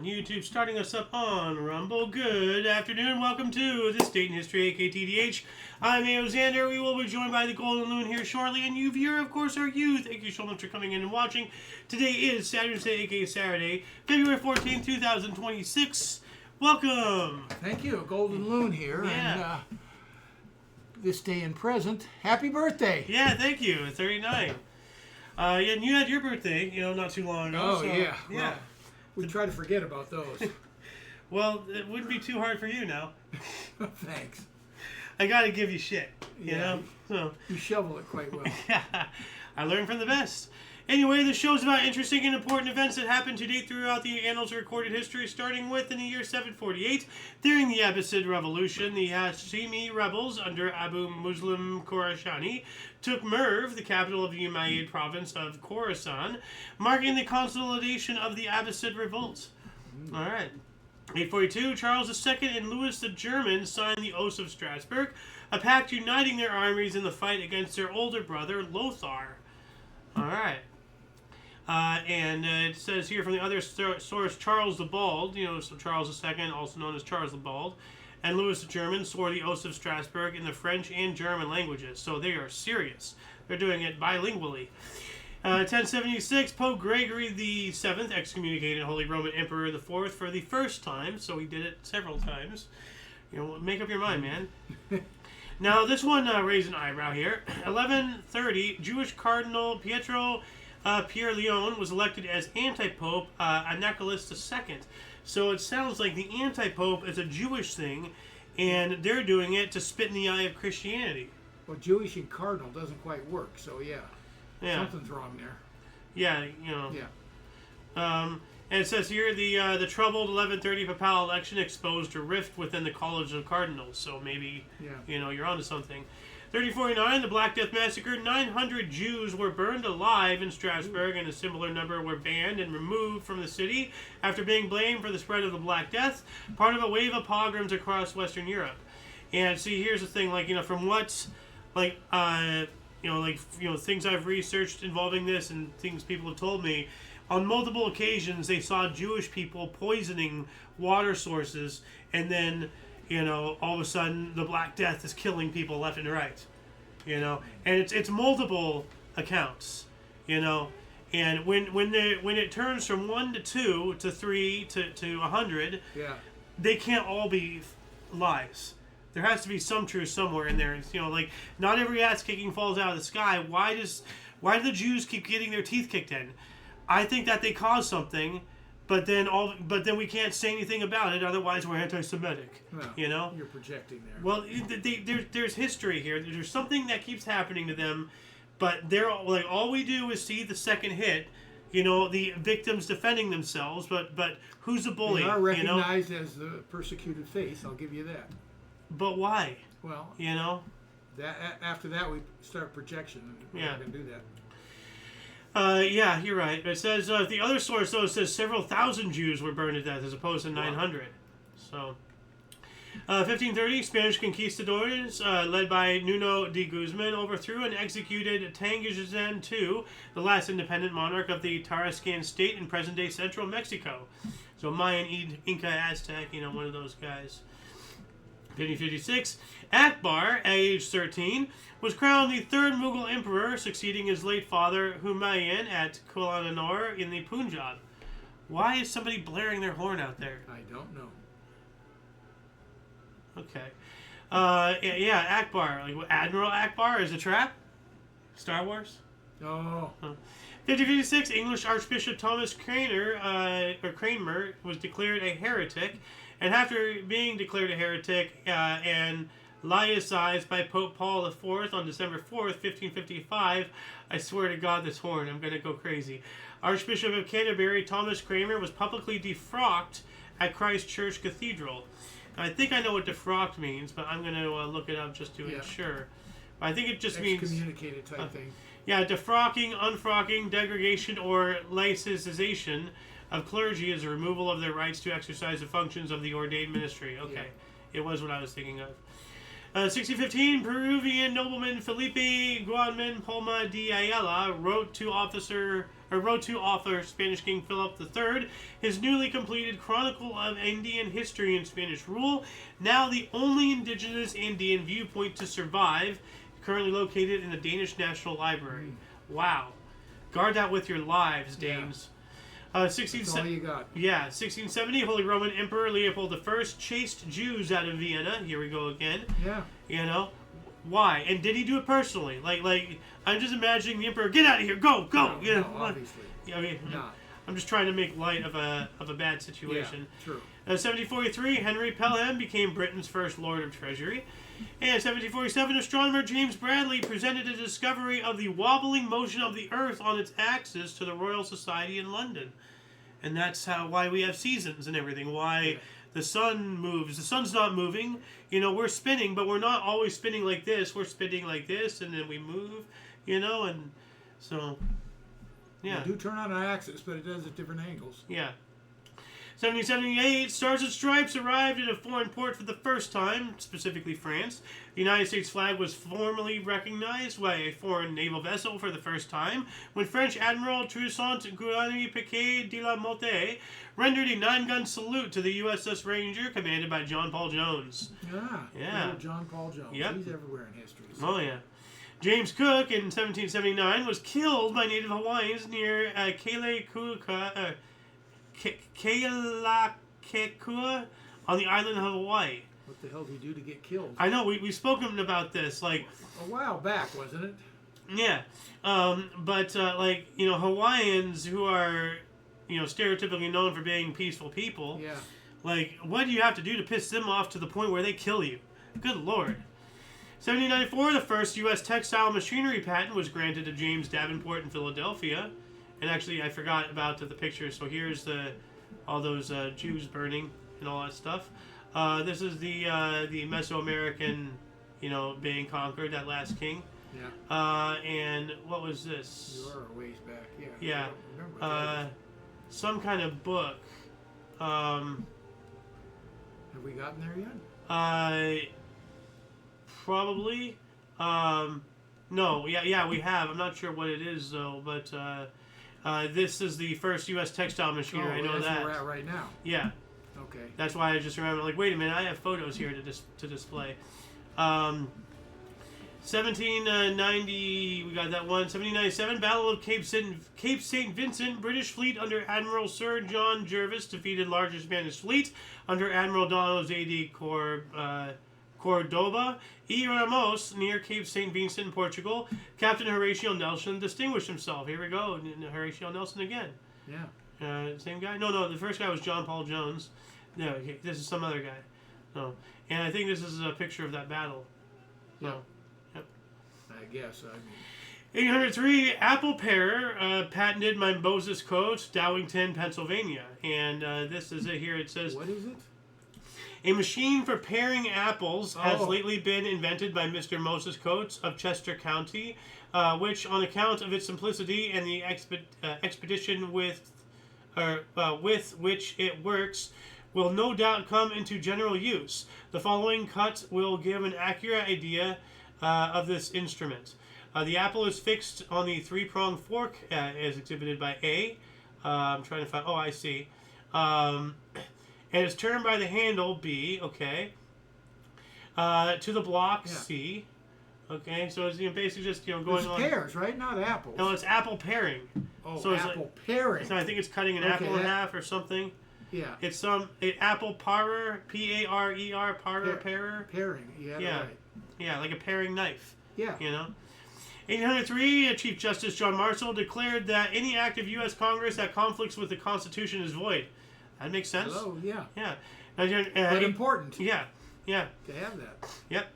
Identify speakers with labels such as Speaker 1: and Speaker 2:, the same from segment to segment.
Speaker 1: on YouTube, starting us up on Rumble. Good afternoon, welcome to This Date in History, aka TDH. I'm A.O. Xander. We will be joined by the Golden Loon here shortly, and you viewer, of course, are you. Thank you so much for coming in and watching. Today is Saturn's Day, aka Saturday, February 14th, 2026. Welcome.
Speaker 2: Thank you, Golden Loon here,
Speaker 1: Yeah.
Speaker 2: and this day and present, happy birthday.
Speaker 1: Yeah, thank you. 39. And you had your birthday, not too long ago.
Speaker 2: Oh,
Speaker 1: so,
Speaker 2: yeah.
Speaker 1: Yeah.
Speaker 2: Well, we try to forget about those.
Speaker 1: Well, it wouldn't be too hard for you now.
Speaker 2: Thanks.
Speaker 1: I gotta give you shit, you know? So,
Speaker 2: You shovel it quite well.
Speaker 1: I learned from the best. Anyway, the show's about interesting and important events that happened to date throughout the annals of recorded history, starting with in the year 748. During the Abbasid Revolution, the Hashimi rebels under Abu Muslim Khorasani took Merv, the capital of the Umayyad province of Khorasan, marking the consolidation of the Abbasid revolt. All right. 842, Charles II and Louis the German signed the Oath of Strasbourg, a pact uniting their armies in the fight against their older brother, Lothar. All right. And it says here from the other source, Charles the Bald, so Charles II, also known as Charles the Bald, and Louis the German swore the Oath of Strasbourg in the French and German languages. So they are serious. They're doing it bilingually. 1076, Pope Gregory VII excommunicated Holy Roman Emperor IV for the first time. So he did it several times. Make up your mind, man. Now, this one raised an eyebrow here. 1130, Jewish Cardinal Pietro Pierre Leon was elected as anti-pope Nicholas II. So it sounds like the anti-pope is a Jewish thing, and they're doing it to spit in the eye of Christianity.
Speaker 2: Well, Jewish and cardinal doesn't quite work, so yeah. Something's wrong there.
Speaker 1: Yeah,
Speaker 2: Yeah.
Speaker 1: And it says here the troubled 1130 papal election exposed a rift within the College of Cardinals. So maybe you're onto something. 3049, the Black Death Massacre. 900 Jews were burned alive in Strasbourg, and a similar number were banned and removed from the city after being blamed for the spread of the Black Death, part of a wave of pogroms across Western Europe. And see, here's the thing, from what, things I've researched involving this and things people have told me, on multiple occasions they saw Jewish people poisoning water sources, and then all of a sudden the Black Death is killing people left and right, and it's multiple accounts, and when it turns from 1 to 2 to 3 to 100, they can't all be lies. There has to be some truth somewhere in there. Not every ass kicking falls out of the sky. Why do the Jews keep getting their teeth kicked in? I think that they caused something. But then we can't say anything about it. Otherwise, we're anti-Semitic.
Speaker 2: Well, you're projecting there.
Speaker 1: Well, there's history here. There's something that keeps happening to them, but they're all we do is see the second hit. The victims defending themselves. But who's the bully?
Speaker 2: They are recognized as the persecuted faith. I'll give you that.
Speaker 1: But why?
Speaker 2: Well, that after that we start projection. We're not going to do that.
Speaker 1: Yeah, you're right. It says the other source though says several thousand Jews were burned to death as opposed to 900. So, 1530, Spanish conquistadors led by Nuno de Guzman overthrew and executed Tangizan II, the last independent monarch of the Tarascan state in present-day central Mexico. So Mayan, Inca, Aztec, one of those guys. 1556, Akbar, at age 13, was crowned the third Mughal emperor, succeeding his late father Humayun at Kuala in the Punjab. Why is somebody blaring their horn out there?
Speaker 2: I don't know.
Speaker 1: Okay. Yeah, Akbar. Admiral Akbar is a trap? Star Wars?
Speaker 2: Oh.
Speaker 1: 1556, English Archbishop Thomas Cranmer was declared a heretic, and after being declared a heretic and laicized by Pope Paul IV on December 4th, 1555, I swear to God, this horn, I'm going to go crazy. Archbishop of Canterbury Thomas Cranmer was publicly defrocked at Christ Church Cathedral. I think I know what defrocked means, but I'm going to look it up just to ensure. But I think it just means
Speaker 2: excommunicated type thing.
Speaker 1: Yeah, defrocking, unfrocking, degradation, or laicization of clergy is a removal of their rights to exercise the functions of the ordained ministry. Okay, It was what I was thinking of. 1615, Peruvian nobleman Felipe Guaman Palma de Ayala wrote to author Spanish King Philip III his newly completed Chronicle of Indian History and Spanish Rule, now the only indigenous Indian viewpoint to survive, currently located in the Danish National Library. Wow. Guard that with your lives, Danes.
Speaker 2: Yeah. That's all you got.
Speaker 1: Yeah, 1670, Holy Roman Emperor Leopold I chased Jews out of Vienna. Here we go again.
Speaker 2: Yeah.
Speaker 1: You know? Why? And did he do it personally? Like I'm just imagining the Emperor, get out of here, go!
Speaker 2: No,
Speaker 1: You know?
Speaker 2: no, obviously.
Speaker 1: I mean,
Speaker 2: Not.
Speaker 1: I'm just trying to make light of a bad situation.
Speaker 2: Yeah, true.
Speaker 1: 1743, Henry Pelham became Britain's first Lord of Treasury. And 1747, astronomer James Bradley presented a discovery of the wobbling motion of the Earth on its axis to the Royal Society in London. And that's why we have seasons and everything. Why the sun moves. The sun's not moving. You know, we're spinning, but we're not always spinning like this. We're spinning like this, and then we move, you know, and so, yeah.
Speaker 2: We do turn on our axis, but it does at different angles.
Speaker 1: Yeah. 1778, Stars and Stripes arrived in a foreign port for the first time, specifically France. The United States flag was formally recognized by a foreign naval vessel for the first time when French Admiral Toussaint Piquet de la Motte rendered a 9-gun salute to the USS Ranger, commanded by John Paul Jones.
Speaker 2: Yeah. John Paul Jones.
Speaker 1: Yep.
Speaker 2: He's everywhere in history. So.
Speaker 1: Oh, yeah. James Cook in 1779 was killed by native Hawaiians near Kealakekua on the island of Hawaii.
Speaker 2: What the hell did he do to get killed?
Speaker 1: I know, we've spoken about this, like...
Speaker 2: A while back, wasn't it?
Speaker 1: Yeah. But Hawaiians who are, stereotypically known for being peaceful people...
Speaker 2: Yeah.
Speaker 1: Like, what do you have to do to piss them off to the point where they kill you? Good Lord. 1794, the first U.S. textile machinery patent was granted to James Davenport in Philadelphia. And actually, I forgot about the picture. So here's all those Jews burning and all that stuff. This is the Mesoamerican, being conquered, that last king.
Speaker 2: Yeah.
Speaker 1: And what was this?
Speaker 2: You are a ways back. Yeah.
Speaker 1: Yeah.
Speaker 2: I remember that.
Speaker 1: Some kind of book.
Speaker 2: Have we gotten there yet?
Speaker 1: Probably. No. Yeah, we have. I'm not sure what it is though, but. This is the first U.S. textile machinery. I know
Speaker 2: that's
Speaker 1: that.
Speaker 2: where we're at right now.
Speaker 1: Yeah.
Speaker 2: Okay.
Speaker 1: That's why I just remember, like, wait a minute, I have photos here to display. 1790, we got that one. 1797, Battle of Cape St. Vincent. British fleet under Admiral Sir John Jervis defeated largest Spanish fleet under Admiral Don Jose de Cordoba y Ramos near Cape St. Vincent in Portugal. Captain Horatio Nelson distinguished himself. Here we go, Horatio Nelson again.
Speaker 2: Yeah.
Speaker 1: Same guy? No, the first guy was John Paul Jones. No, this is some other guy. No. And I think this is a picture of that battle. So, yep.
Speaker 2: I guess.
Speaker 1: 1803, apple parer patented Mimosas Coast, Dowington, Pennsylvania. And this is it here. It says...
Speaker 2: What is it?
Speaker 1: A machine for paring apples has lately been invented by Mr. Moses Coates of Chester County, which, on account of its simplicity and the expedition with which it works, will no doubt come into general use. The following cut will give an accurate idea of this instrument. The apple is fixed on the 3-pronged fork, as exhibited by A. I'm trying to find... Oh, I see. And it's turned by the handle, B, okay, to the block, C, okay, so it's basically just, going on.
Speaker 2: It's pears, right? Not apples.
Speaker 1: No, it's apple paring.
Speaker 2: Oh,
Speaker 1: so
Speaker 2: apple paring.
Speaker 1: So I think it's cutting an apple in half or something.
Speaker 2: Yeah.
Speaker 1: It's apple parer, P-A-R-E-R, parer.
Speaker 2: Paring, yeah. Right.
Speaker 1: Yeah, like a paring knife.
Speaker 2: Yeah.
Speaker 1: 1803, Chief Justice John Marshall declared that any act of U.S. Congress that conflicts with the Constitution is void. That makes sense.
Speaker 2: Oh, yeah.
Speaker 1: Yeah.
Speaker 2: But important.
Speaker 1: Yeah.
Speaker 2: To have that.
Speaker 1: Yep.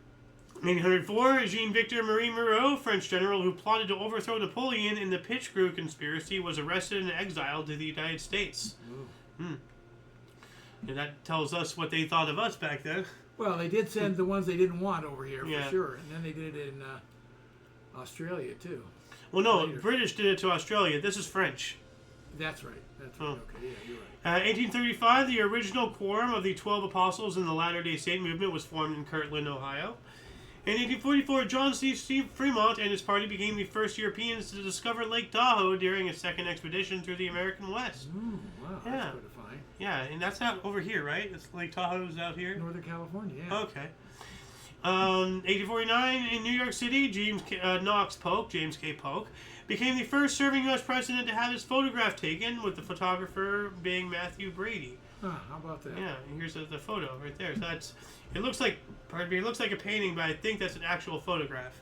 Speaker 1: 1804, Jean-Victor Marie Moreau, French general who plotted to overthrow Napoleon in the Pitchcrew conspiracy, was arrested and exiled to the United States. And that tells us what they thought of us back then.
Speaker 2: Well, they did send the ones they didn't want over here,
Speaker 1: Yeah.
Speaker 2: for sure. And then they did it in Australia, too.
Speaker 1: Well, no,
Speaker 2: Later.
Speaker 1: British did it to Australia. This is French.
Speaker 2: That's right.
Speaker 1: Oh.
Speaker 2: Okay, yeah, you're right.
Speaker 1: 1835, the original quorum of the 12 Apostles in the Latter-day Saint movement was formed in Kirtland, Ohio. In 1844, John C. Fremont and his party became the first Europeans to discover Lake Tahoe during a second expedition through the American West.
Speaker 2: Ooh, wow,
Speaker 1: Yeah.
Speaker 2: that's good to find.
Speaker 1: Yeah, and that's out over here, right? It's Lake Tahoe's out here?
Speaker 2: Northern California, yeah.
Speaker 1: Okay. 1849, in New York City, James K. Polk, became the first serving U.S. president to have his photograph taken, with the photographer being Matthew Brady.
Speaker 2: How about that?
Speaker 1: Yeah, and here's the photo right there. So it looks like a painting, but I think that's an actual photograph.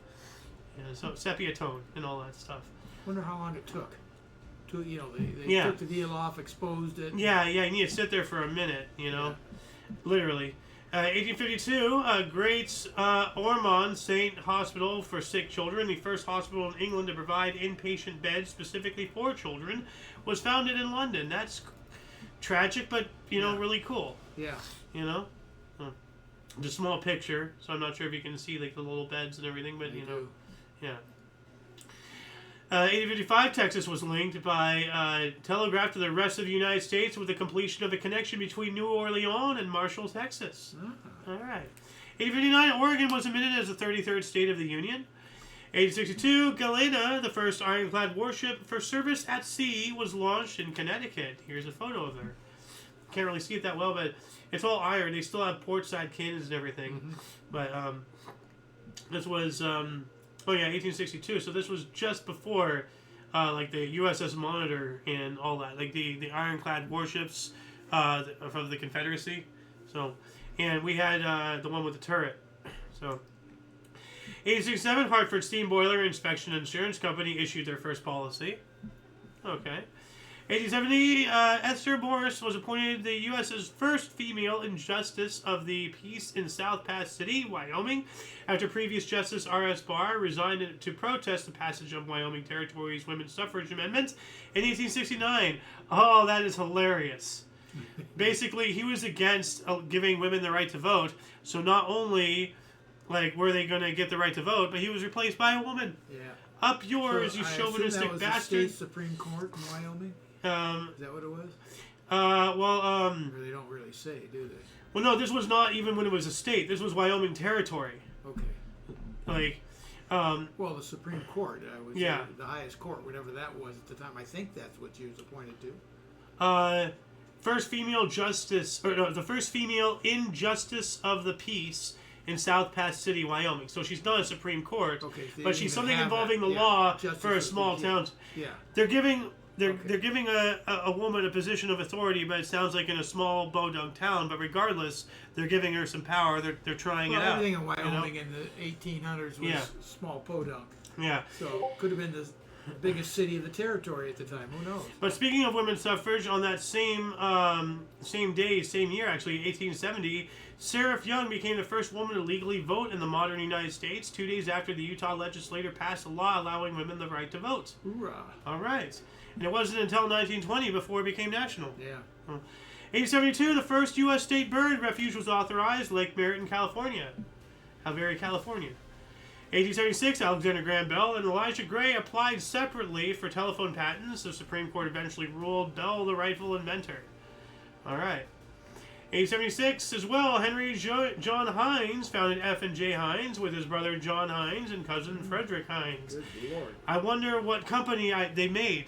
Speaker 1: So sepia tone and all that stuff.
Speaker 2: Wonder how long it took. They
Speaker 1: Yeah.
Speaker 2: took the deal off, exposed it.
Speaker 1: Yeah, you need to sit there for a minute, literally. 1852, Great Ormond Saint Hospital for Sick Children, the first hospital in England to provide inpatient beds specifically for children, was founded in London. That's tragic, but really cool.
Speaker 2: Yeah.
Speaker 1: Just a small picture, so I'm not sure if you can see like the little beds and everything, but
Speaker 2: do.
Speaker 1: yeah. 1855, Texas was linked by telegraph to the rest of the United States with the completion of a connection between New Orleans and Marshall, Texas. All right. 1859, Oregon was admitted as the 33rd state of the Union. 1862, Galena, the first ironclad warship for service at sea, was launched in Connecticut. Here's a photo of her. Can't really see it that well, but it's all iron. They still have portside cannons and everything.
Speaker 2: Mm-hmm.
Speaker 1: But this was 1862. So this was just before like the USS Monitor and all that, like the ironclad warships from the Confederacy. So, and we had the one with the turret. So, 1867, Hartford Steam Boiler Inspection Insurance Company issued their first policy. Okay. 1870, Esther Morris was appointed the U.S.'s first female in Justice of the Peace in South Pass City, Wyoming, after previous Justice R.S. Barr resigned to protest the passage of Wyoming Territory's women's suffrage amendment in 1869. Oh, that is hilarious. Basically, he was against giving women the right to vote, so not only were they going to get the right to vote, but he was replaced by a woman.
Speaker 2: Yeah.
Speaker 1: Up yours,
Speaker 2: so
Speaker 1: you
Speaker 2: I
Speaker 1: chauvinistic
Speaker 2: assume that was
Speaker 1: bastard.
Speaker 2: the state Supreme Court in Wyoming? Is that what it was? Or they don't really say, do they?
Speaker 1: Well, no, this was not even when it was a state. This was Wyoming Territory.
Speaker 2: Okay. Well, the Supreme Court,
Speaker 1: Yeah.
Speaker 2: The highest court, whatever that was at the time. I think that's what she was appointed to.
Speaker 1: First female justice, or no, the first female in Justice of the Peace in South Pass City, Wyoming. So she's not a Supreme Court,
Speaker 2: Okay, so
Speaker 1: but she's something involving the law for a small town.
Speaker 2: Yeah.
Speaker 1: They're giving a woman a position of authority, but it sounds like in a small Bodunk town. But regardless, they're giving her some power. They're trying it out.
Speaker 2: Everything in Wyoming in the 1800s was small podunk.
Speaker 1: Yeah.
Speaker 2: So could have been the biggest city of the territory at the time. Who knows?
Speaker 1: But speaking of women's suffrage, on that same year, actually, 1870, Sarah Young became the first woman to legally vote in the modern United States 2 days after the Utah legislature passed a law allowing women the right to vote.
Speaker 2: Hoorah.
Speaker 1: All right. And it wasn't until 1920 before it became national.
Speaker 2: Yeah.
Speaker 1: 1872, the first U.S. state bird refuge was authorized, Lake Merritt in California. How very California. 1876, Alexander Graham Bell and Elijah Gray applied separately for telephone patents. The Supreme Court eventually ruled Bell the rightful inventor. All right. 1876 as well, Henry John Hines founded F&J Hines with his brother John Hines and cousin Frederick Hines.
Speaker 2: Good Lord.
Speaker 1: I wonder what company they made.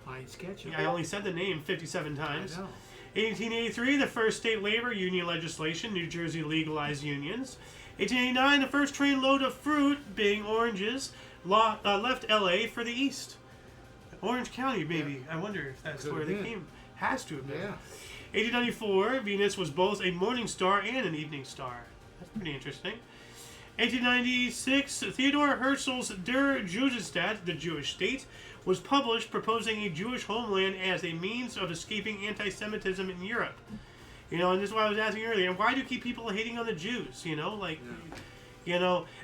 Speaker 2: Heinz Ketchup.
Speaker 1: I only said the name 57 times.
Speaker 2: I know.
Speaker 1: 1883, the first state labor union legislation, New Jersey legalized unions. 1889, the first trainload of fruit, being oranges, left L.A. for the east. Orange County, maybe. Yeah. I wonder if that's where they came. Has to have been.
Speaker 2: Yeah.
Speaker 1: 1894, Venus was both a morning star and an evening star. That's pretty interesting. 1896, Theodor Herzl's Der Judestaat, the Jewish state, was published proposing a Jewish homeland as a means of escaping anti-Semitism in Europe. And this is why I was asking earlier, why do you keep people hating on the Jews?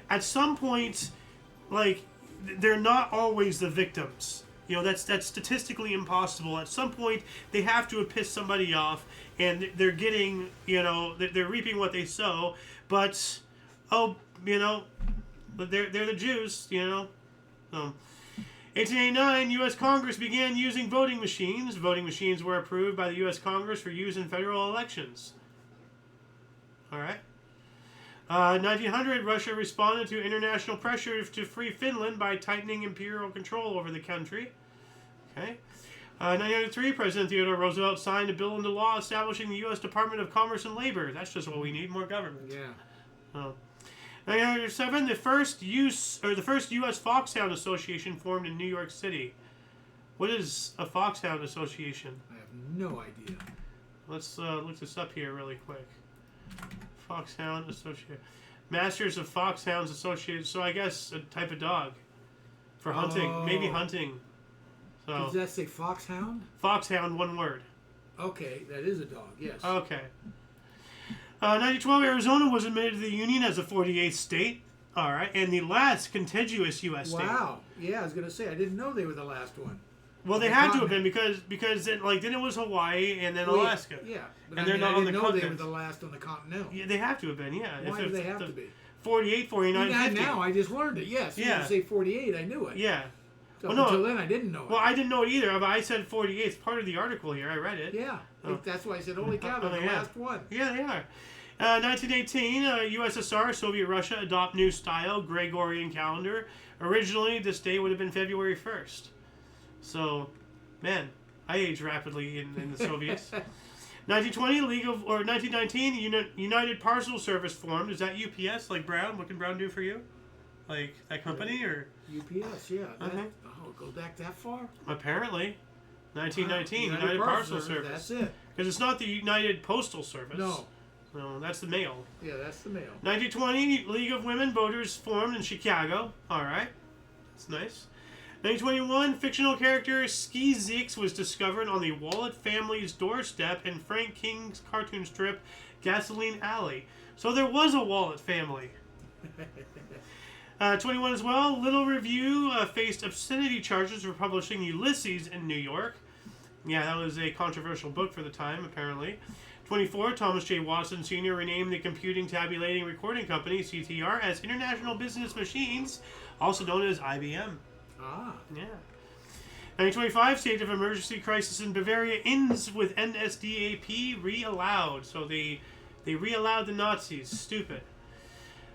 Speaker 1: At some point, they're not always the victims. That's statistically impossible. At some point, they have to have pissed somebody off, and they're getting, they're reaping what they sow. But, they're the Jews, So, 1889, U.S. Congress began using voting machines. Voting machines were approved by the U.S. Congress for use in federal elections. All right. 1900, Russia responded to international pressure to free Finland by tightening imperial control over the country. Okay. 1903, President Theodore Roosevelt signed a bill into law establishing the U.S. Department of Commerce and Labor. That's just what we need, more government.
Speaker 2: Yeah.
Speaker 1: 1907, the first U.S. Foxhound Association formed in New York City. What is a Foxhound Association?
Speaker 2: I have no idea.
Speaker 1: Let's look this up here really quick. Foxhound Association. Masters of Foxhounds Associated. So I guess a type of dog. For hunting. Maybe hunting. So,
Speaker 2: does that say foxhound?
Speaker 1: Foxhound, one word.
Speaker 2: Okay, that is a dog, yes.
Speaker 1: Okay. 1912, Arizona was admitted to the Union as a 48th state. All right. And the last contiguous U.S. state.
Speaker 2: Wow. Yeah, I was going to say, I didn't know they were the last one.
Speaker 1: Well, they had to have been because then it was Hawaii and then Alaska.
Speaker 2: Yeah. But
Speaker 1: and they're not on the continent.
Speaker 2: They were the last on the continental.
Speaker 1: Yeah, they have to have been, yeah.
Speaker 2: Why do they have to be?
Speaker 1: 48, 49, 50.
Speaker 2: Now, I just learned it, yes. Yeah. You say 48, I knew it.
Speaker 1: Yeah.
Speaker 2: So until then, I didn't know it.
Speaker 1: Well, I didn't know it either, but I said 48. It's part of the article here. I read it.
Speaker 2: Yeah. That's why I said, holy cow, they're the last one.
Speaker 1: Yeah, they are. 1918, USSR, Soviet Russia adopt new style, Gregorian calendar. Originally, this day would have been February 1st. So, man, I age rapidly in the Soviets. 1920, 1919, United Parcel Service formed. Is that UPS, like Brown? What can Brown do for you? Like that company, or?
Speaker 2: UPS, yeah. Go back that far?
Speaker 1: Apparently. 1919, United Parcel Service.
Speaker 2: That's it.
Speaker 1: Because it's not the United Postal Service.
Speaker 2: No.
Speaker 1: No, that's the mail.
Speaker 2: Yeah, that's the mail.
Speaker 1: 1920, League of Women Voters formed in Chicago. All right. That's nice. 1921, fictional character Ski Zeeks was discovered on the Wallet family's doorstep in Frank King's cartoon strip Gasoline Alley. So there was a Wallet family. 21 as well, Little Review faced obscenity charges for publishing Ulysses in New York. Yeah, that was a controversial book for the time, apparently. 24, Thomas J. Watson Sr. renamed the Computing Tabulating Recording Company, CTR, as International Business Machines, also known as IBM.
Speaker 2: Ah.
Speaker 1: Yeah. 1925, State of Emergency Crisis in Bavaria ends with NSDAP re-allowed. So they re-allowed the Nazis. Stupid.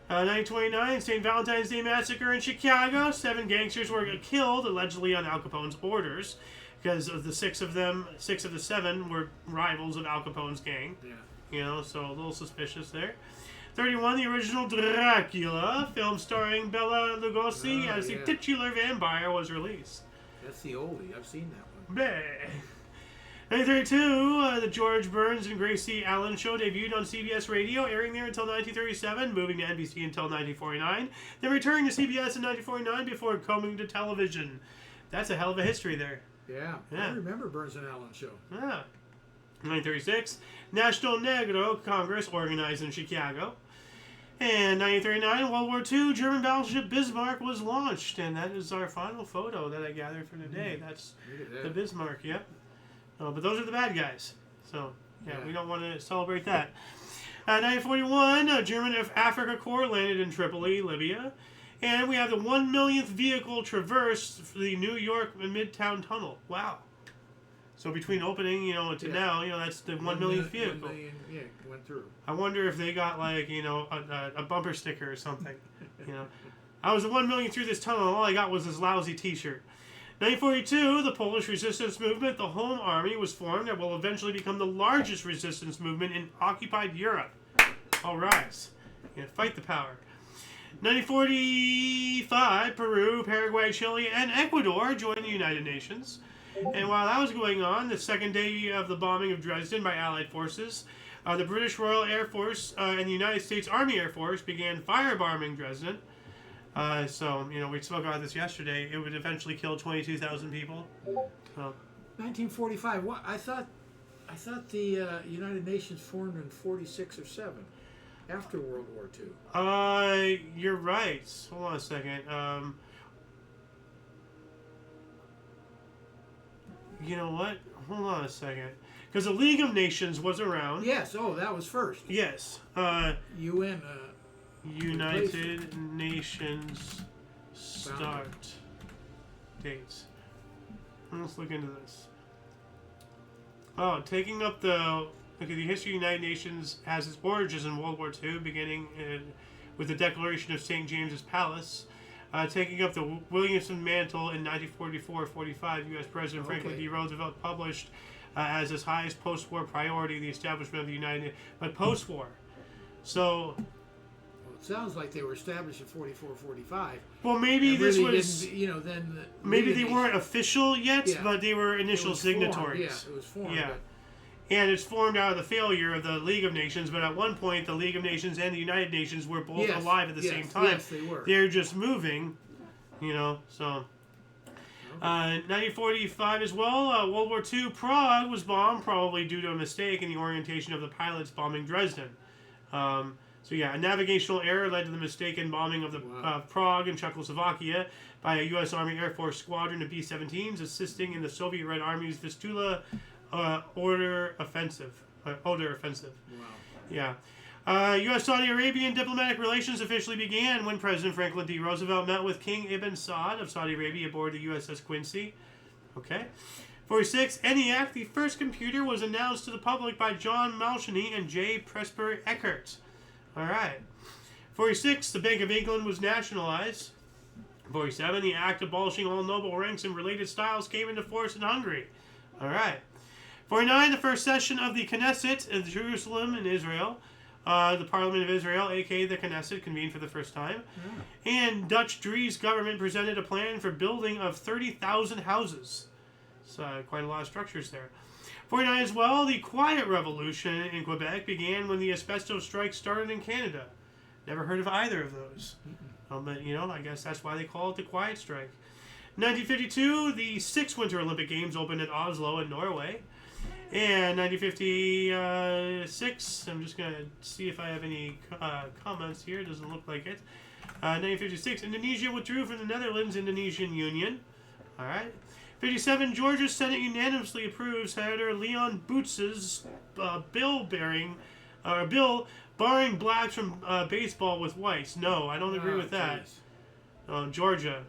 Speaker 1: 1929, St. Valentine's Day Massacre in Chicago. 7 gangsters were killed, allegedly on Al Capone's orders, because of the 6 of the 7 were rivals of Al Capone's gang.
Speaker 2: Yeah.
Speaker 1: So a little suspicious there. 31, the original Dracula film starring Bela Lugosi as the titular vampire was released.
Speaker 2: That's the oldie. I've seen that one.
Speaker 1: Bleh. 1932, the George Burns and Gracie Allen show debuted on CBS Radio, airing there until 1937, moving to NBC until 1949, then returning to CBS in 1949 before coming to television. That's a hell of a history there.
Speaker 2: Yeah. I remember Burns and Allen show.
Speaker 1: Yeah. 1936, National Negro Congress organized in Chicago. And 1939, World War II, German battleship Bismarck was launched. And that is our final photo that I gathered for today. That's the Bismarck, yep. But those are the bad guys. So, we don't want to celebrate that. 1941, German Africa Corps landed in Tripoli, Libya. And we have the 1 millionth vehicle traversed the New York Midtown Tunnel. Wow. So between opening, to now, that's the 1 millionth vehicle.
Speaker 2: 1 million, went through.
Speaker 1: I wonder if they got a bumper sticker or something. I was the 1 million through this tunnel, and all I got was this lousy T-shirt. 1942, the Polish resistance movement, the Home Army, was formed and will eventually become the largest resistance movement in occupied Europe. All rise. Fight the power. 1945, Peru, Paraguay, Chile, and Ecuador joined the United Nations. And while that was going on, the second day of the bombing of Dresden by Allied forces, the British Royal Air Force and the United States Army Air Force began firebombing Dresden. We spoke about this yesterday. It would eventually kill 22,000 people.
Speaker 2: 1945. What? I thought the United Nations formed in 46 or 7, after World War II.
Speaker 1: You're right. Hold on a second. You know what? Hold on a second. Because the League of Nations was around.
Speaker 2: Yes. Oh, that was first.
Speaker 1: Yes.
Speaker 2: UN.
Speaker 1: United Nations start dates. Let's look into this. Oh, taking up the Okay, the history of the United Nations has its origins in World War II, beginning with the Declaration of St. James's Palace. Taking up the Williamson mantle in 1944-45, U.S. President Franklin D. Roosevelt published as his highest post-war priority the establishment of the United Nations. But post-war. So...
Speaker 2: Well, it sounds like they were established in 44-45.
Speaker 1: Well, maybe this
Speaker 2: really
Speaker 1: was...
Speaker 2: then...
Speaker 1: maybe they weren't official yet, but they were initial signatories.
Speaker 2: Formed. Yeah, it was formed.
Speaker 1: Yeah. And it's formed out of the failure of the League of Nations, but at one point the League of Nations and the United Nations were both alive at the same time.
Speaker 2: Yes, they were.
Speaker 1: They're just moving, so... 1945 as well, World War II, Prague was bombed, probably due to a mistake in the orientation of the pilots bombing Dresden. A navigational error led to the mistaken bombing of the Prague and Czechoslovakia by a U.S. Army Air Force squadron of B-17s assisting in the Soviet Red Army's Vistula Oder offensive.
Speaker 2: Wow.
Speaker 1: Yeah. U.S.-Saudi Arabian diplomatic relations officially began when President Franklin D. Roosevelt met with King Ibn Saud of Saudi Arabia aboard the USS Quincy. Okay. 46. ENIAC, the first computer, was announced to the public by John Malsheny and J. Presper Eckert. All right. 46. The Bank of England was nationalized. 47. The act abolishing all noble ranks and related styles came into force in Hungary. All right. 49. The first session of the Knesset in Jerusalem in Israel. The Parliament of Israel, a.k.a. the Knesset, convened for the first time. Yeah. And Dutch Dries government presented a plan for building of 30,000 houses. So quite a lot of structures there. 49 as well, the Quiet Revolution in Quebec began when the asbestos strike started in Canada. Never heard of either of those. But, I guess that's why they call it the Quiet Strike. 1952, the 6th Winter Olympic Games opened at Oslo in Norway. And 1956, I'm just going to see if I have any comments here. It doesn't look like it. 1956, Indonesia withdrew from the Netherlands-Indonesian Union. All right. 57, Georgia's Senate unanimously approves Senator Leon Boots's bill barring blacks from baseball with whites. No, I don't agree with that. Georgia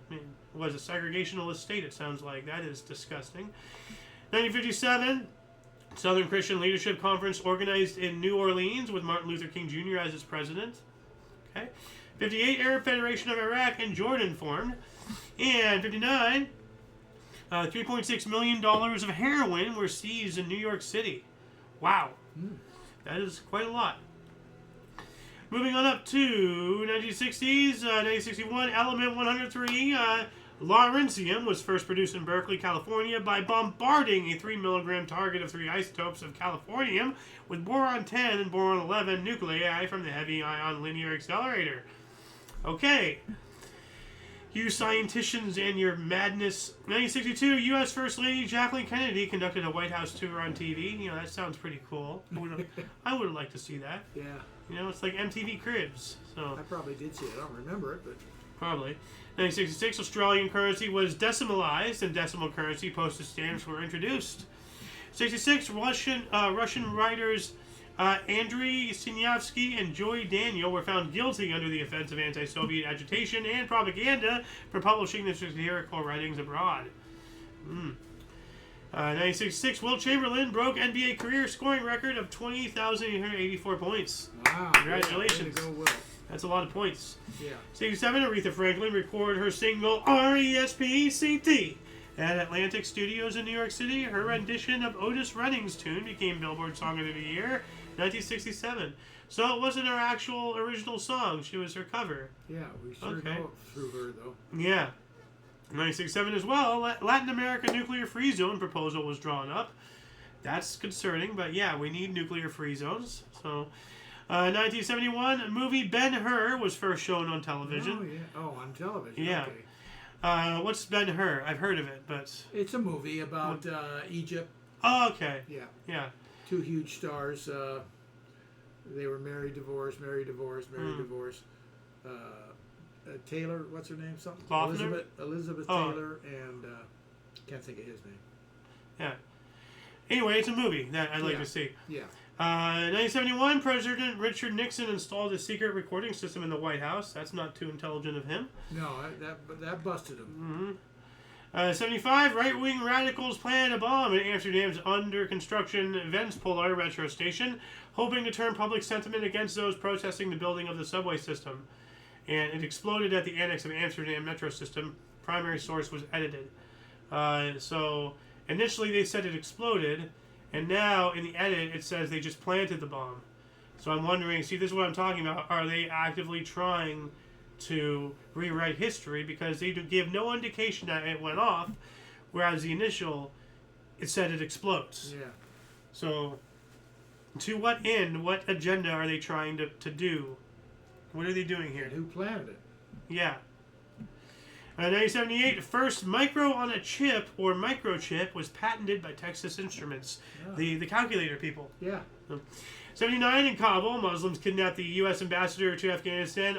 Speaker 1: was a segregationalist state, it sounds like. That is disgusting. 1957, Southern Christian Leadership Conference organized in New Orleans with Martin Luther King Jr. as its president. Okay. 58, Arab Federation of Iraq and Jordan formed. And 59, $3.6 million of heroin were seized in New York City. Wow. That is quite a lot. Moving on up to 1960s, 1961, Element 103, Lawrencium was first produced in Berkeley, California by bombarding a 3 milligram target of 3 isotopes of californium with boron-10 and boron-11 nuclei from the heavy ion linear accelerator. Okay. You scienticians and your madness. 1962, U.S. First Lady Jacqueline Kennedy conducted a White House tour on TV. That sounds pretty cool. I would have liked to see that.
Speaker 2: Yeah.
Speaker 1: It's like MTV Cribs. So
Speaker 2: I probably did see it. I don't remember it, but...
Speaker 1: Probably. 1966, Australian currency was decimalized and decimal currency postage stamps were introduced. 66, Russian writers Andrei Sinyavsky and Joy Daniel were found guilty under the offense of anti-Soviet agitation and propaganda for publishing their satirical writings abroad. 1966, Wilt Chamberlain broke NBA career scoring record of 20,884 points.
Speaker 2: Wow.
Speaker 1: Congratulations.
Speaker 2: Yeah, way to go, Will.
Speaker 1: That's a lot of points.
Speaker 2: Yeah.
Speaker 1: 67, Aretha Franklin recorded her single R-E-S-P-E-C-T at Atlantic Studios in New York City. Her rendition of Otis Redding's tune became Billboard Song of the Year, 1967. So it wasn't her actual original song. She was her cover.
Speaker 2: Yeah, we sure know it through her, though.
Speaker 1: Yeah. 1967 as well, Latin America nuclear free zone proposal was drawn up. That's concerning, but yeah, we need nuclear free zones. So... 1971, movie Ben-Hur was first shown on television.
Speaker 2: Oh, yeah. Oh, on television.
Speaker 1: Yeah.
Speaker 2: Okay.
Speaker 1: What's Ben-Hur? I've heard of it, but...
Speaker 2: It's a movie about Egypt.
Speaker 1: Oh, okay.
Speaker 2: Yeah.
Speaker 1: Yeah.
Speaker 2: 2 huge stars. They were married, divorced, married, divorced, married, divorced. Taylor, what's her name? Something?
Speaker 1: Loeffner?
Speaker 2: Elizabeth Taylor, and can't think of his name.
Speaker 1: Yeah. Anyway, it's a movie that I'd like to see.
Speaker 2: Yeah.
Speaker 1: 1971, President Richard Nixon installed a secret recording system in the White House. That's not too intelligent of him.
Speaker 2: No, that busted him.
Speaker 1: 75, right-wing radicals plan a bomb at Amsterdam's under-construction Wenspolar metro station, hoping to turn public sentiment against those protesting the building of the subway system. And it exploded at the annex of Amsterdam metro system. Primary source was edited. So initially they said it exploded, and now in the edit it says they just planted the bomb. So I'm wondering, see, this is what I'm talking about. Are they actively trying to rewrite history, because they give no indication that it went off, whereas the initial, it said it explodes.
Speaker 2: Yeah.
Speaker 1: So, to what end, what agenda are they trying to do? What are they doing here?
Speaker 2: And who planted it?
Speaker 1: Yeah. 1978, first micro on a chip, or microchip, was patented by Texas Instruments, the calculator people.
Speaker 2: Yeah.
Speaker 1: 79, in Kabul, Muslims kidnapped the U.S. ambassador to Afghanistan,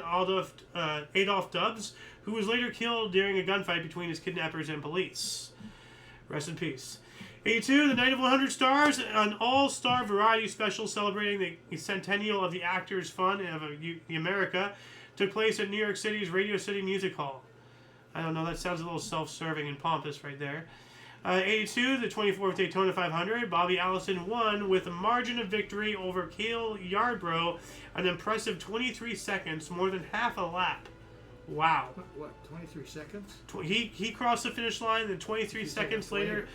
Speaker 1: Adolf Dubs, who was later killed during a gunfight between his kidnappers and police. Rest in peace. 82, the Night of 100 Stars, an all-star variety special celebrating the centennial of the Actors Fund of America, took place at New York City's Radio City Music Hall. I don't know, that sounds a little self-serving and pompous right there. 82, the 24th Daytona 500, Bobby Allison won with a margin of victory over Cale Yarbrough, an impressive 23 seconds, more than half a lap. Wow.
Speaker 2: What, 23 seconds?
Speaker 1: He crossed the finish line, then 23 seconds later.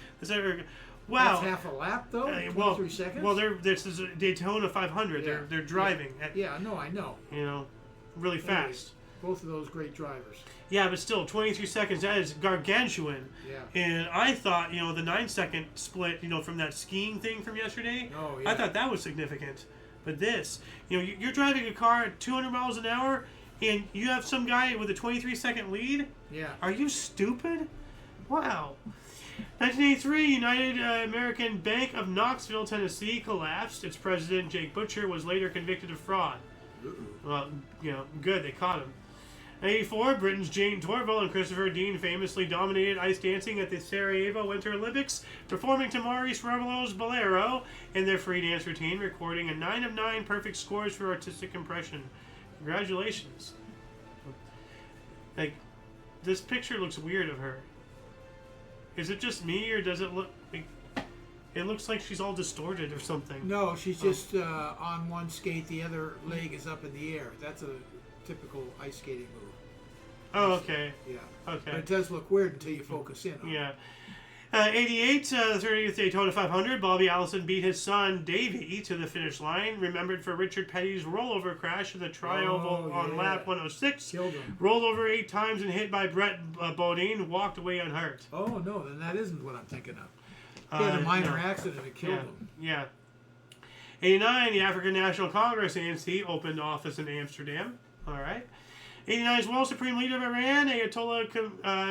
Speaker 1: Wow.
Speaker 2: That's half a lap, though? 23 seconds?
Speaker 1: Well, this is a Daytona 500.
Speaker 2: Yeah.
Speaker 1: They're driving.
Speaker 2: Yeah, no, I know.
Speaker 1: Really fast.
Speaker 2: Both of those great drivers.
Speaker 1: Yeah, but still, 23 seconds, that is gargantuan.
Speaker 2: Yeah.
Speaker 1: And I thought, the 9-second split, from that skiing thing from yesterday, I thought that was significant. But this, you're driving a car at 200 miles an hour, and you have some guy with a 23-second lead?
Speaker 2: Yeah.
Speaker 1: Are you stupid? Wow. 1983, United American Bank of Knoxville, Tennessee collapsed. Its president, Jake Butcher, was later convicted of fraud. Well, good, they caught him. 1984, Britain's Jane Torville and Christopher Dean famously dominated ice dancing at the Sarajevo Winter Olympics, performing to Maurice Revello's Bolero in their free dance routine, recording a 9 of 9 perfect scores for artistic impression. Congratulations. This picture looks weird of her. Is it just me, or does it look like... It looks like she's all distorted or something.
Speaker 2: No, she's just on one skate, the other leg is up in the air. That's a typical ice skating move.
Speaker 1: Oh, okay.
Speaker 2: Yeah.
Speaker 1: Okay.
Speaker 2: But it does look weird until you focus in on it.
Speaker 1: Yeah. 88, the 30th Daytona 500, Bobby Allison beat his son, Davey, to the finish line, remembered for Richard Petty's rollover crash in the tri-oval on lap 106.
Speaker 2: Killed him.
Speaker 1: Rolled over 8 times and hit by Brett Bodine, walked away unhurt.
Speaker 2: Oh, no, then that isn't what I'm thinking of. He had a minor accident that killed him.
Speaker 1: Yeah. 89, the African National Congress, ANC, opened office in Amsterdam. All right. 89 as well, Supreme Leader of Iran, Ayatollah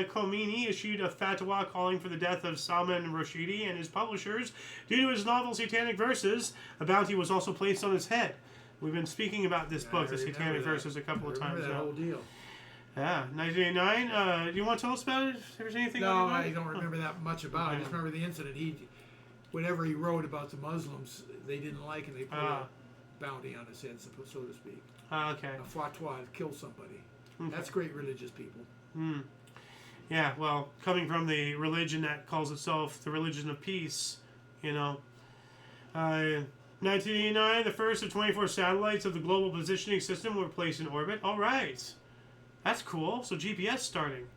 Speaker 1: Khomeini, issued a fatwa calling for the death of Salman Rushdie and his publishers due to his novel Satanic Verses. A bounty was also placed on his head. We've been speaking about this book, the Satanic Verses, a couple of times now.
Speaker 2: That whole deal.
Speaker 1: Yeah, 1989. Do you want to tell us about it? If there's anything?
Speaker 2: No, I don't remember that much about it. I just remember the incident. Whatever he wrote about the Muslims, they didn't like, and they put a bounty on his head, so to speak.
Speaker 1: Okay.
Speaker 2: A fatwa to kill somebody. Okay. That's great religious people.
Speaker 1: Yeah, well, coming from the religion that calls itself the religion of peace, 1989, the first of 24 satellites of the Global Positioning System were placed in orbit. All right. That's cool. So GPS starting.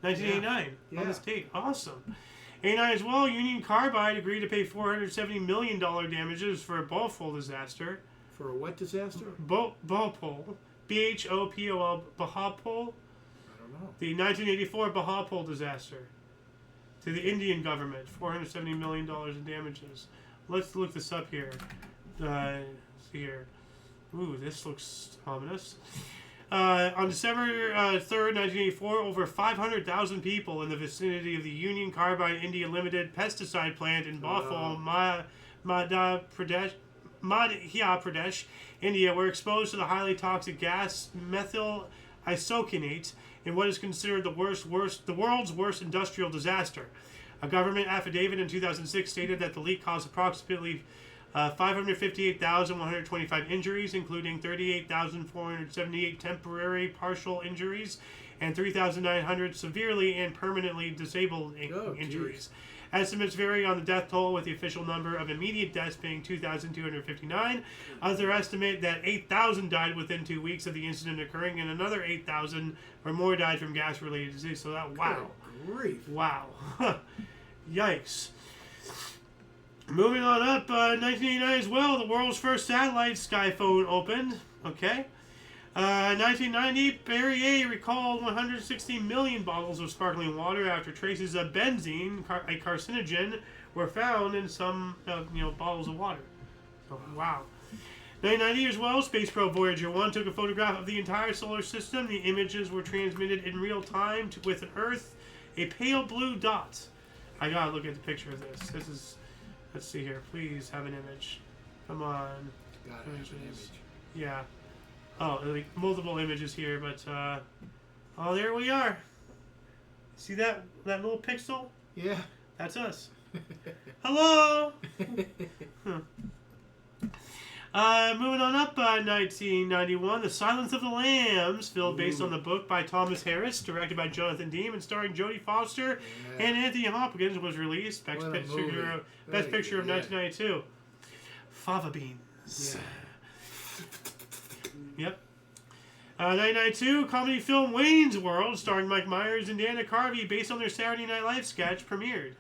Speaker 1: 1989 on this date. Awesome. 89 as well, Union Carbide agreed to pay $470 million damages for a Bhopal disaster.
Speaker 2: For a what disaster?
Speaker 1: Bhopal. B-H-O-P-O-L. Bhopal.
Speaker 2: I don't know.
Speaker 1: The 1984 Bhopal disaster. To the Indian government. $470 million in damages. Let's look this up here. See here. Ooh, this looks ominous. On December 3rd, 1984, over 500,000 people in the vicinity of the Union Carbide India Limited pesticide plant in Bhopal, Madhya Pradesh, India, were exposed to the highly toxic gas methyl isoconate in what is considered the world's worst industrial disaster. A government affidavit in 2006 stated that the leak caused approximately 558,125 injuries, including 38,478 temporary partial injuries and 3,900 severely and permanently disabled injuries. Estimates vary on the death toll, with the official number of immediate deaths being 2,259. Others estimate that 8,000 died within 2 weeks of the incident occurring, and another 8,000 or more died from gas-related disease. So that, wow.
Speaker 2: Good grief.
Speaker 1: Wow. Yikes. Moving on up, 1989 as well, the world's first satellite Skyphone opened. Okay. 1990, Perrier recalled 160 million bottles of sparkling water after traces of benzene, a carcinogen, were found in some bottles of water. So, wow. 1990 as well, Space Probe Voyager 1 took a photograph of the entire solar system. The images were transmitted in real time with Earth, a pale blue dot. I gotta look at the picture of this. This is, let's see here. Please have an image. Come on.
Speaker 2: Gotta have an image.
Speaker 1: Yeah. Oh, like multiple images here, but oh, there we are. See that little pixel?
Speaker 2: Yeah.
Speaker 1: That's us. Hello. Moving on up, 1991, The Silence of the Lambs, filmed based on the book by Thomas Harris, directed by Jonathan Demme, and starring Jodie Foster and Anthony Hopkins, was released. Best Picture of 1992. Fava beans.
Speaker 2: Yeah.
Speaker 1: Yep. 1992, comedy film Wayne's World, starring Mike Myers and Dana Carvey, based on their Saturday Night Live sketch, premiered.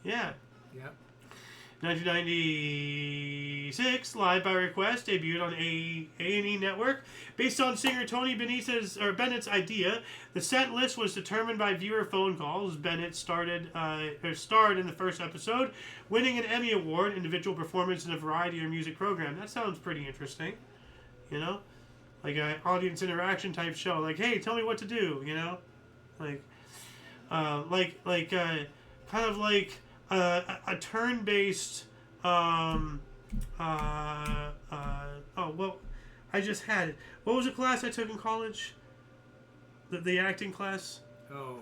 Speaker 1: Yeah.
Speaker 2: Yep.
Speaker 1: 1996, Live by Request, debuted on A&E Network. Based on singer Tony Bennett's idea, the set list was determined by viewer phone calls. Bennett starred in the first episode, winning an Emmy Award, individual performance in a variety of music program. That sounds pretty interesting, you know? Like an audience interaction type show. Like, hey, tell me what to do, you know? Like kind of like a turn-based, oh, well, I just had it. What was the class I took in college? The acting class?
Speaker 2: Oh,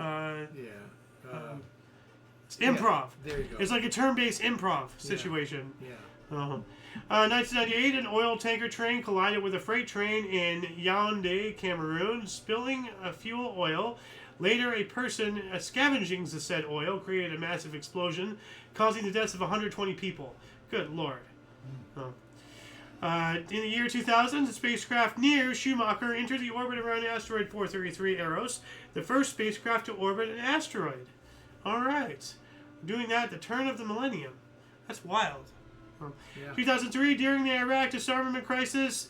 Speaker 1: it's improv.
Speaker 2: Yeah, there you go.
Speaker 1: It's like a turn-based improv situation.
Speaker 2: Yeah.
Speaker 1: 1998, an oil tanker train collided with a freight train in Yaoundé, Cameroon, spilling fuel oil. Later, a person scavenging the said oil created a massive explosion, causing the deaths of 120 people. Good Lord. In the year 2000, the spacecraft near Schumacher entered the orbit around asteroid 433 Eros, the first spacecraft to orbit an asteroid. All right. Doing that at the turn of the millennium. That's wild. 2003, during the Iraq disarmament crisis,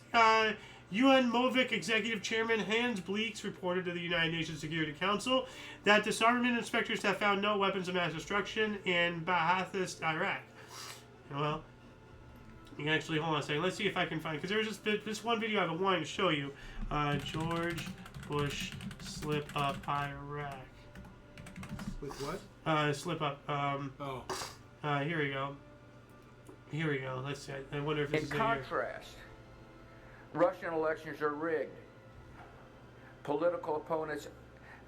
Speaker 1: UN MOVIC Executive Chairman Hans Bleeks reported to the United Nations Security Council that disarmament inspectors have found no weapons of mass destruction in Ba'athist Iraq. Well, you can actually, hold on a second, let's see if I can find, because there's this one video I've been wanting to show you. George Bush slip up Iraq.
Speaker 2: With what?
Speaker 1: Slip up. Here we go. Here we go. Let's see. I wonder if this is
Speaker 3: in contrast, Russian elections are rigged. Political opponents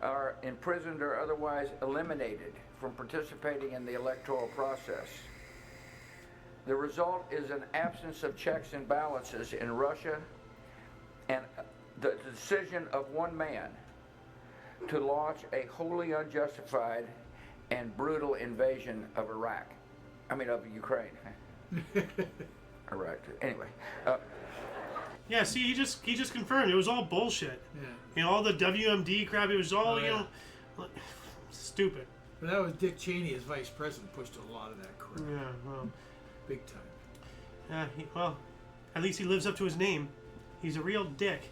Speaker 3: are imprisoned or otherwise eliminated from participating in the electoral process. The result is an absence of checks and balances in Russia and the decision of one man to launch a wholly unjustified and brutal invasion of Ukraine. Iraq. Anyway.
Speaker 1: Yeah, see, he just confirmed it was all bullshit.
Speaker 2: Yeah.
Speaker 1: You know, all the WMD crap. It was all stupid.
Speaker 2: But that was Dick Cheney as vice president pushed a lot of that crap.
Speaker 1: Yeah, well,
Speaker 2: big time.
Speaker 1: Yeah, well, at least he lives up to his name. He's a real dick.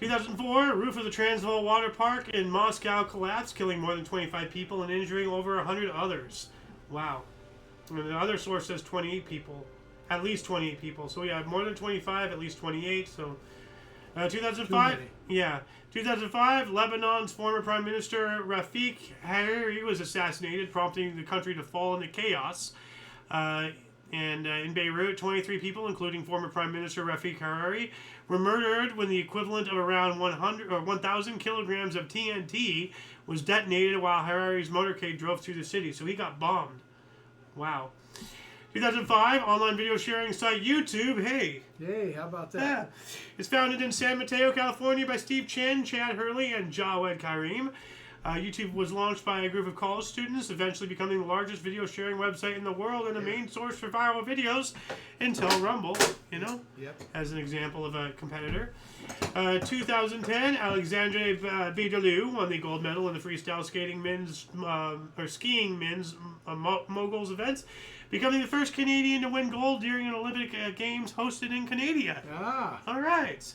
Speaker 1: 2004, roof of the Transvaal water park in Moscow collapsed, killing more than 25 people and injuring over 100 others. Wow. And the other source says 28 people. At least 28 people. So we have more than 25, at least 28. So 2005, 2005, Lebanon's former Prime Minister Rafik Hariri was assassinated, prompting the country to fall into chaos. And in Beirut, 23 people, including former Prime Minister Rafik Hariri, were murdered when the equivalent of around 1,000 kilograms of TNT was detonated while Hariri's motorcade drove through the city. So he got bombed. Wow. 2005, online video sharing site YouTube. Hey,
Speaker 2: how about
Speaker 1: yeah.
Speaker 2: that?
Speaker 1: It's founded in San Mateo, California by Steve Chen, Chad Hurley, and Jawed Karim. YouTube was launched by a group of college students, eventually becoming the largest video sharing website in the world and a main source for viral videos until Rumble, as an example of a competitor. 2010, Alexandre Bidalou won the gold medal in the freestyle skiing men's moguls events, becoming the first Canadian to win gold during an Olympic Games hosted in Canada. All right.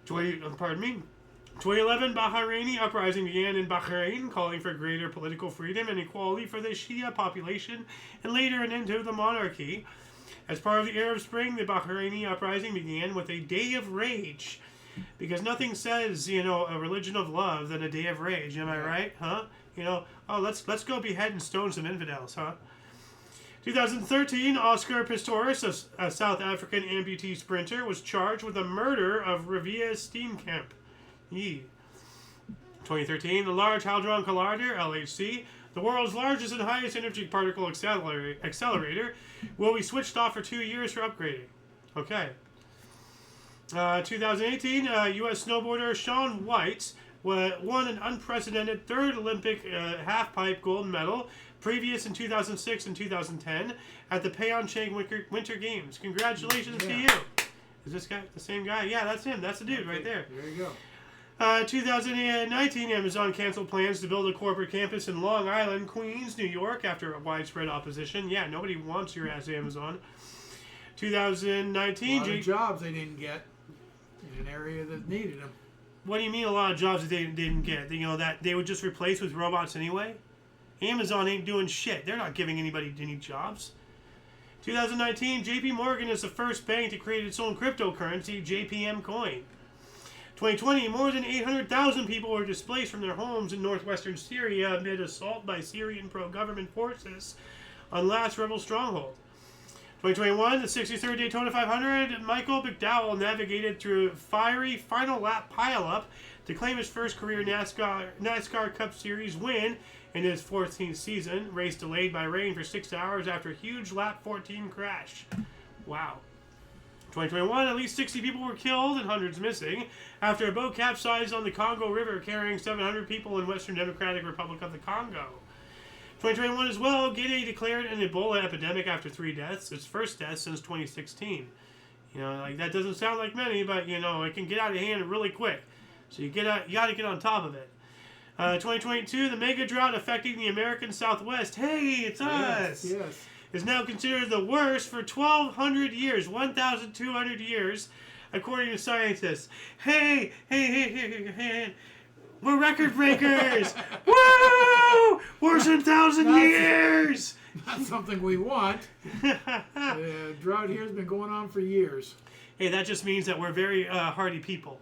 Speaker 1: 2011, Bahraini uprising began in Bahrain, calling for greater political freedom and equality for the Shia population, and later an end to the monarchy. As part of the Arab Spring, the Bahraini uprising began with a day of rage, because nothing says, a religion of love than a day of rage. Am I right? Huh? Let's go behead and stone some infidels, huh? 2013, Oscar Pistorius, a South African amputee sprinter, was charged with the murder of Rivia Steenkamp. 2013, the Large Hadron Collider, LHC, the world's largest and highest energy particle accelerator, will be switched off for 2 years for upgrading. Okay. 2018, U.S. snowboarder Shaun White won an unprecedented third Olympic halfpipe gold medal, previous in 2006 and 2010, at the Pyeongchang Winter Games. Congratulations to you. Is this guy the same guy? Yeah, that's him. That's the dude right there.
Speaker 2: There you go.
Speaker 1: 2019, Amazon canceled plans to build a corporate campus in Long Island, Queens, New York, after widespread opposition. Yeah, nobody wants your ass, Amazon. 2019,
Speaker 2: a lot of jobs they didn't get in an area that needed them.
Speaker 1: What do you mean a lot of jobs that they didn't get? That they would just replace with robots anyway? Amazon ain't doing shit. They're not giving anybody any jobs. 2019, JP Morgan is the first bank to create its own cryptocurrency, JPM Coin. 2020, more than 800,000 people were displaced from their homes in northwestern Syria amid assault by Syrian pro-government forces on last rebel stronghold. 2021, the 63rd Daytona 500, Michael McDowell navigated through a fiery final lap pileup to claim his first career NASCAR Cup Series win in his 14th season. Race delayed by rain for 6 hours after a huge lap 14 crash. Wow. 2021, at least 60 people were killed and hundreds missing after a boat capsized on the Congo River carrying 700 people in Western Democratic Republic of the Congo. 2021 as well, Guinea declared an Ebola epidemic after 3 deaths, its first death since 2016. That doesn't sound like many, but it can get out of hand really quick. So you got to get on top of it. 2022, the mega drought affecting the American Southwest. Hey, it's us.
Speaker 2: Yes.
Speaker 1: Is now considered the worst for 1,200 years, 1,200 years, according to scientists. Hey, we're record breakers! Woo! Worse than 1,000 years!
Speaker 2: Not something we want. The drought here has been going on for years.
Speaker 1: Hey, that just means that we're very hardy people,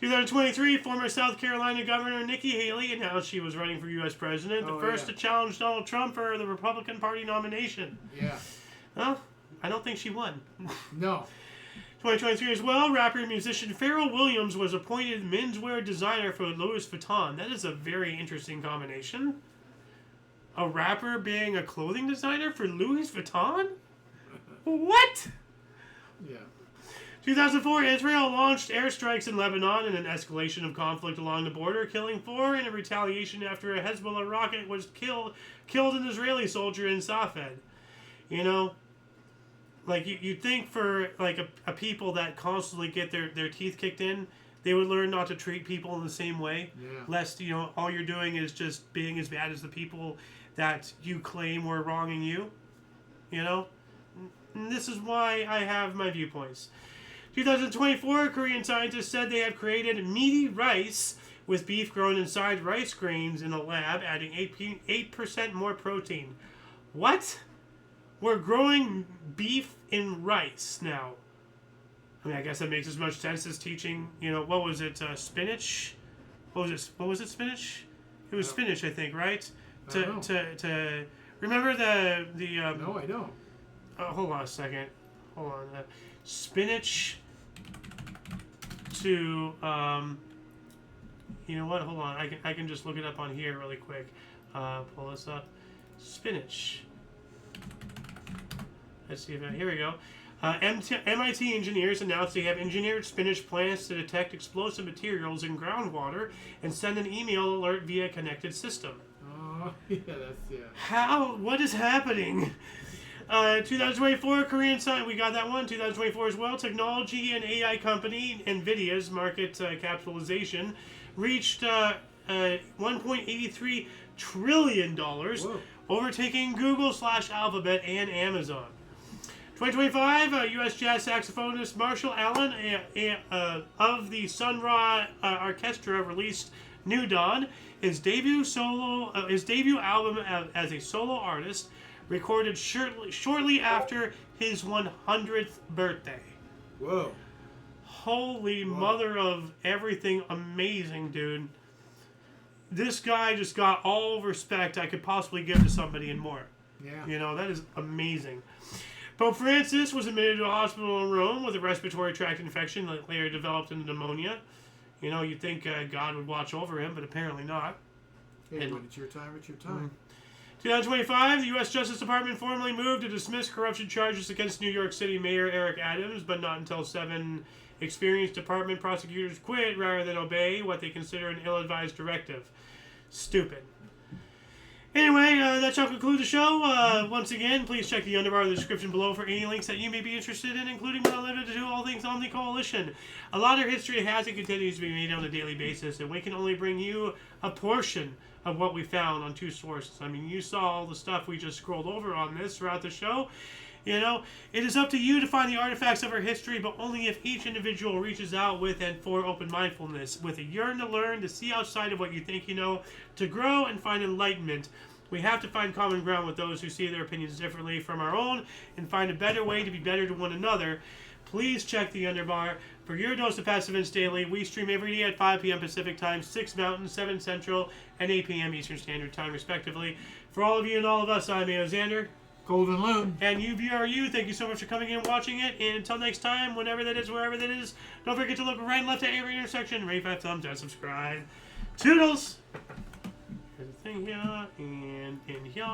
Speaker 1: 2023, former South Carolina Governor Nikki Haley announced she was running for U.S. President, the first to challenge Donald Trump for the Republican Party nomination.
Speaker 2: Yeah.
Speaker 1: Well, I don't think she won.
Speaker 2: No.
Speaker 1: 2023 as well, rapper and musician Pharrell Williams was appointed menswear designer for Louis Vuitton. That is a very interesting combination. A rapper being a clothing designer for Louis Vuitton? What?
Speaker 2: Yeah.
Speaker 1: 2004, Israel launched airstrikes in Lebanon in an escalation of conflict along the border, killing 4 in a retaliation after a Hezbollah rocket was killed an Israeli soldier in Safed. You'd think for a people that constantly get their teeth kicked in, they would learn not to treat people in the same way.
Speaker 2: Yeah.
Speaker 1: Lest, all you're doing is just being as bad as the people that you claim were wronging you. And this is why I have my viewpoints. 2024, Korean scientists said they have created meaty rice with beef grown inside rice grains in a lab, adding 8% more protein. What? We're growing beef in rice now. I guess that makes as much sense as teaching, what was it, spinach? What was it, spinach? It was spinach, I think, right? To remember the
Speaker 2: No, I don't.
Speaker 1: Hold on a second. Hold on. Spinach to you know what? Hold on. I can just look it up on here really quick. Pull this up. Spinach. Let's see if here we go. MIT engineers announced they have engineered spinach plants to detect explosive materials in groundwater and send an email alert via connected system.
Speaker 2: Oh, yeah, that's, yeah.
Speaker 1: How? What is happening? 2024 Korean science. We got that one. 2024 as well. Technology and AI company Nvidia's market capitalization reached $1.83 trillion, overtaking Google / Alphabet and Amazon. 2025, U.S. jazz saxophonist Marshall Allen of the Sun Ra Orchestra released New Dawn, his debut album as a solo artist, recorded shortly after his 100th birthday.
Speaker 2: Whoa.
Speaker 1: Holy mother of everything, amazing, dude. This guy just got all respect I could possibly give to somebody and more.
Speaker 2: Yeah.
Speaker 1: You know, that is amazing. Pope Francis was admitted to a hospital in Rome with a respiratory tract infection that later developed into pneumonia. You know, you'd think God would watch over him, but apparently not.
Speaker 2: Hey, when it's your time, it's your time.
Speaker 1: 2025, the U.S. Justice Department formally moved to dismiss corruption charges against New York City Mayor Eric Adams, but not until 7 experienced department prosecutors quit rather than obey what they consider an ill-advised directive. Stupid. Anyway, that shall conclude the show. Once again, please check the underbar of the description below for any links that you may be interested in, including but not limited to all things on the Coalition. A lot of history has and continues to be made on a daily basis, and we can only bring you a portion of what we found on 2 sources. I mean, you saw all the stuff we just scrolled over on this throughout the show. You know, it is up to you to find the artifacts of our history, but only if each individual reaches out with and for open mindfulness, with a yearn to learn, to see outside of what you think you know, to grow and find enlightenment. We have to find common ground with those who see their opinions differently from our own and find a better way to be better to one another. Please check the underbar for your dose of Past Events Daily. We stream every day at 5 p.m. Pacific Time, 6 Mountain, 7 Central, and 8 p.m. Eastern Standard Time, respectively. For all of you and all of us, I'm Alexander.
Speaker 2: Golden Loon.
Speaker 1: And UVRU, thank you so much for coming in and watching it. And until next time, whenever that is, wherever that is, don't forget to look right and left at every intersection. Rate 5 thumbs and subscribe. Toodles! There's a thing here and in here.